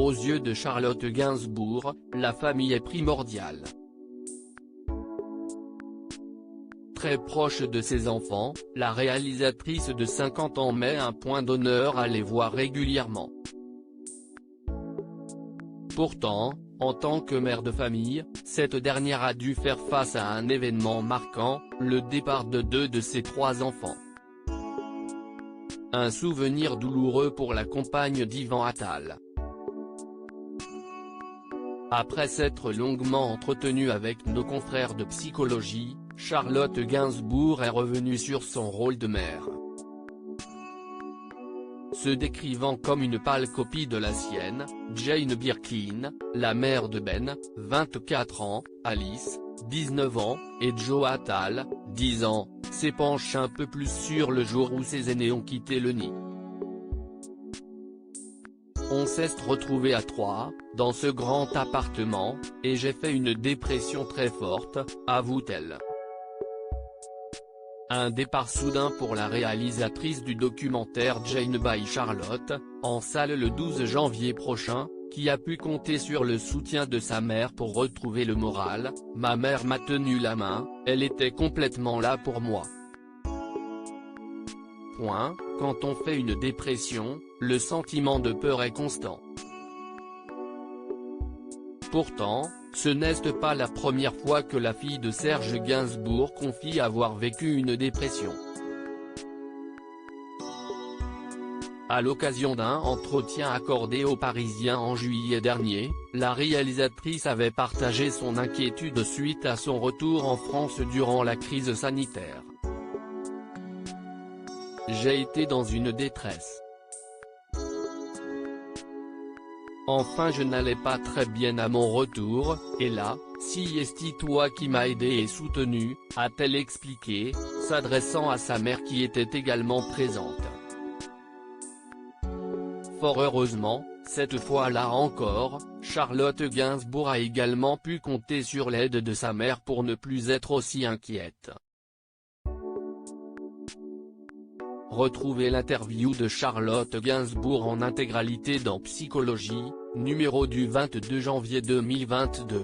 Aux yeux de Charlotte Gainsbourg, la famille est primordiale. Très proche de ses enfants, la réalisatrice de 50 ans met un point d'honneur à les voir régulièrement. Pourtant, en tant que mère de famille, cette dernière a dû faire face à un événement marquant, le départ de 2 de ses 3 enfants. Un souvenir douloureux pour la compagne d'Ivan Attal. Après s'être longuement entretenue avec nos confrères de psychologie, Charlotte Gainsbourg est revenue sur son rôle de mère. Se décrivant comme une pâle copie de la sienne, Jane Birkin, la mère de Ben, 24 ans, Alice, 19 ans, et Joe Attal, 10 ans, s'épanche un peu plus sur le jour où ses aînés ont quitté le nid. On s'est retrouvés à 3, dans ce grand appartement, et j'ai fait une dépression très forte, avoue-t-elle. Un départ soudain pour la réalisatrice du documentaire Jane by Charlotte, en salle le 12 janvier prochain, qui a pu compter sur le soutien de sa mère pour retrouver le moral. Ma mère m'a tenu la main, elle était complètement là pour moi. Quand on fait une dépression, le sentiment de peur est constant. Pourtant, ce n'est pas la première fois que la fille de Serge Gainsbourg confie avoir vécu une dépression. À l'occasion d'un entretien accordé aux Parisiens en juillet dernier, la réalisatrice avait partagé son inquiétude suite à son retour en France durant la crise sanitaire. J'ai été dans une détresse. Enfin je n'allais pas très bien à mon retour, et là, si est toi qui m'a aidé et soutenu, a-t-elle expliqué, s'adressant à sa mère qui était également présente. Fort heureusement, cette fois-là encore, Charlotte Gainsbourg a également pu compter sur l'aide de sa mère pour ne plus être aussi inquiète. Retrouvez l'interview de Charlotte Gainsbourg en intégralité dans Psychologie, numéro du 22 janvier 2022.